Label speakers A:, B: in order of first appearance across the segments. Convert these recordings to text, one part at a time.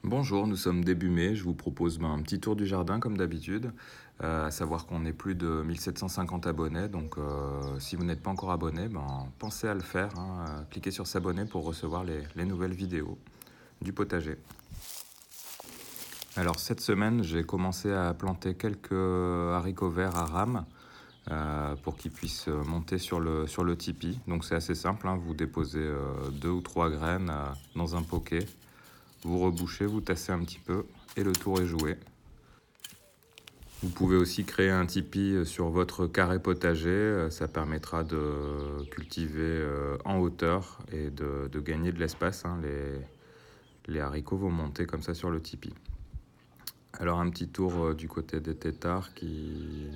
A: Bonjour, nous sommes début mai. Je vous propose un petit tour du jardin comme d'habitude, à savoir qu'on est plus de 1750 abonnés. Donc si vous n'êtes pas encore abonné, pensez à le faire, hein. Cliquez sur s'abonner pour recevoir les nouvelles vidéos du potager. Alors cette semaine, j'ai commencé à planter quelques haricots verts à rames pour qu'ils puissent monter sur le tipi. Donc c'est assez simple, hein. Vous déposez 2 ou 3 graines dans un poquet. Vous rebouchez, vous tassez un petit peu et le tour est joué. Vous pouvez aussi créer un tipi sur votre carré potager. Ça permettra de cultiver en hauteur et de gagner de l'espace, hein. Les haricots vont monter comme ça sur le tipi. Alors un petit tour du côté des têtards qui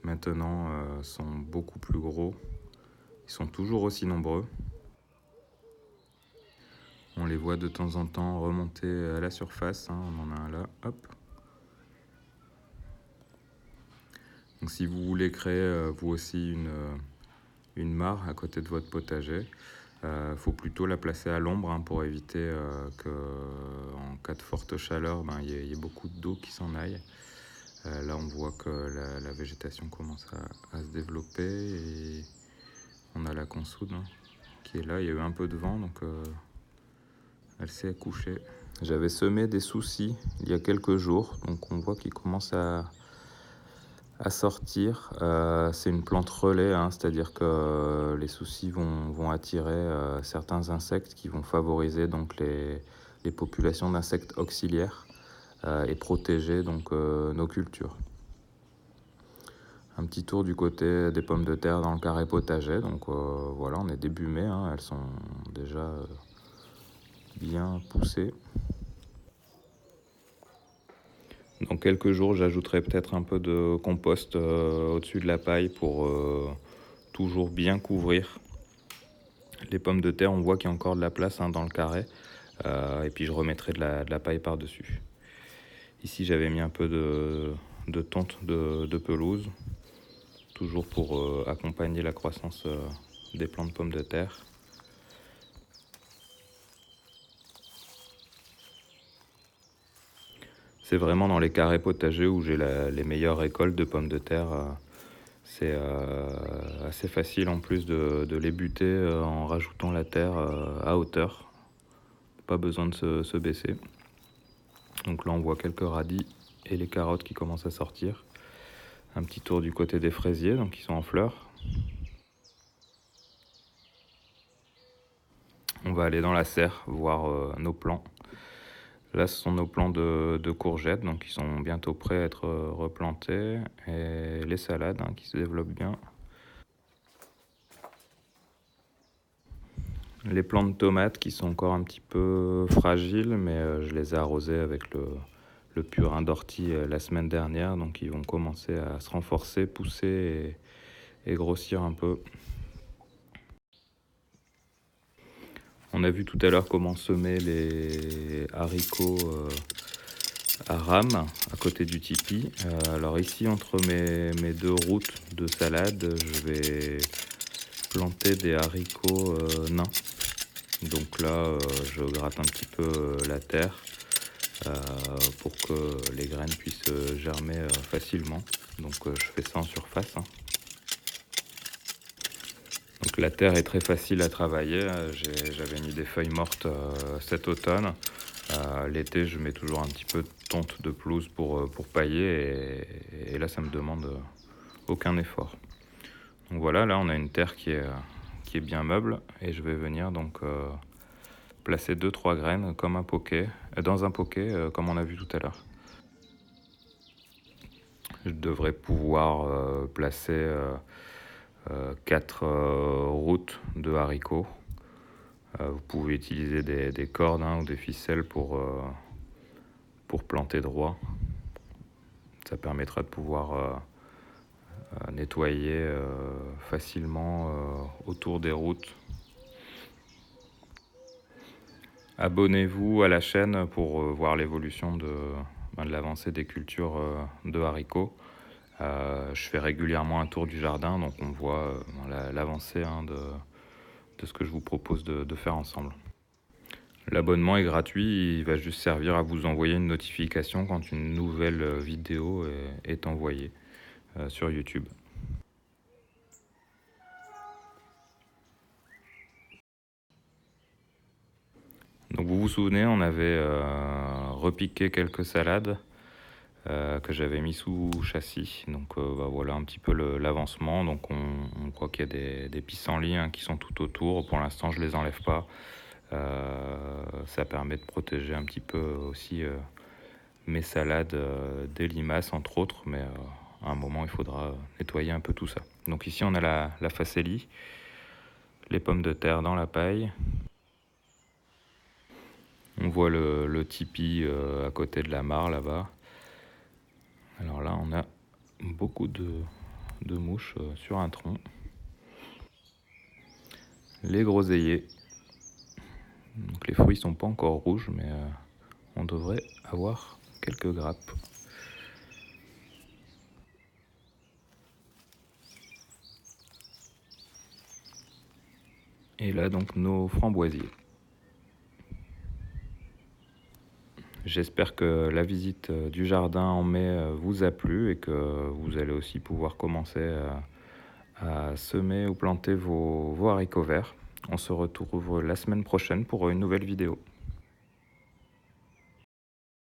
A: maintenant sont beaucoup plus gros. Ils sont toujours aussi nombreux. On les voit de temps en temps remonter à la surface, hein. On en a un là, hop. Donc si vous voulez créer vous aussi une mare à côté de votre potager, faut plutôt la placer à l'ombre, hein, pour éviter qu'en cas de forte chaleur, il y ait beaucoup d'eau qui s'en aille. Là on voit que la végétation commence à se développer et on a la consoude, hein, qui est là. Il y a eu un peu de vent, donc elle s'est accouchée. J'avais semé des soucis il y a quelques jours, donc on voit qu'ils commencent à sortir. C'est une plante relais, hein, c'est-à-dire que les soucis vont attirer certains insectes qui vont favoriser donc les populations d'insectes auxiliaires et protéger donc nos cultures. Un petit tour du côté des pommes de terre dans le carré potager. Donc voilà, on est début mai, hein, elles sont déjà bien poussées. Dans quelques jours, j'ajouterai peut-être un peu de compost au-dessus de la paille pour toujours bien couvrir. Les pommes de terre, on voit qu'il y a encore de la place, hein, dans le carré. Et puis je remettrai de la paille par-dessus. Ici, j'avais mis un peu de tonte de pelouse, toujours pour accompagner la croissance des plants de pommes de terre. C'est vraiment dans les carrés potagers où j'ai les meilleures récoltes de pommes de terre. C'est assez facile en plus de les buter en rajoutant la terre à hauteur. Pas besoin de se baisser. Donc là on voit quelques radis et les carottes qui commencent à sortir. Un petit tour du côté des fraisiers, donc ils sont en fleurs. On va aller dans la serre voir nos plants. Là ce sont nos plants de courgettes, donc ils sont bientôt prêts à être replantés. Et les salades, hein, qui se développent bien. Les plants de tomates qui sont encore un petit peu fragiles, mais je les ai arrosés avec le purin d'ortie la semaine dernière. Donc ils vont commencer à se renforcer, pousser et grossir un peu. On a vu tout à l'heure comment semer les haricots à rames à côté du tipi. Alors ici, entre mes deux routes de salade, je vais planter des haricots nains. Donc là, je gratte un petit peu la terre pour que les graines puissent germer facilement. Donc je fais ça en surface, hein. Donc la terre est très facile à travailler. J'avais mis des feuilles mortes cet automne. L'été, je mets toujours un petit peu de tonte de pelouse pour pailler. Et là, ça me demande aucun effort. Donc voilà, là, on a une terre qui est bien meuble. Et je vais venir donc placer 2-3 graines comme un poquet, dans un poquet, comme on a vu tout à l'heure. Je devrais pouvoir placer 4 routes de haricots. Vous pouvez utiliser des cordes, hein, ou des ficelles pour planter droit. Ça permettra de pouvoir nettoyer facilement autour des routes. Abonnez-vous à la chaîne pour voir l'évolution de l'avancée des cultures de haricots. Je fais régulièrement un tour du jardin, donc on voit l'avancée, hein, de ce que je vous propose de faire ensemble. L'abonnement est gratuit, il va juste servir à vous envoyer une notification quand une nouvelle vidéo est envoyée sur YouTube. Donc vous vous souvenez, on avait repiqué quelques salades que j'avais mis sous châssis. Donc voilà un petit peu l'avancement. Donc on voit qu'il y a des pissenlits qui sont tout autour. Pour l'instant, je les enlève pas. Ça permet de protéger un petit peu aussi mes salades des limaces, entre autres. Mais à un moment, il faudra nettoyer un peu tout ça. Donc ici, on a la facélie, les pommes de terre dans la paille. On voit le tipi à côté de la mare là-bas. Alors là, on a beaucoup de mouches sur un tronc. Les groseilliers. Donc les fruits sont pas encore rouges, mais on devrait avoir quelques grappes. Et là donc nos framboisiers. J'espère que la visite du jardin en mai vous a plu et que vous allez aussi pouvoir commencer à semer ou planter vos haricots verts. On se retrouve la semaine prochaine pour une nouvelle vidéo.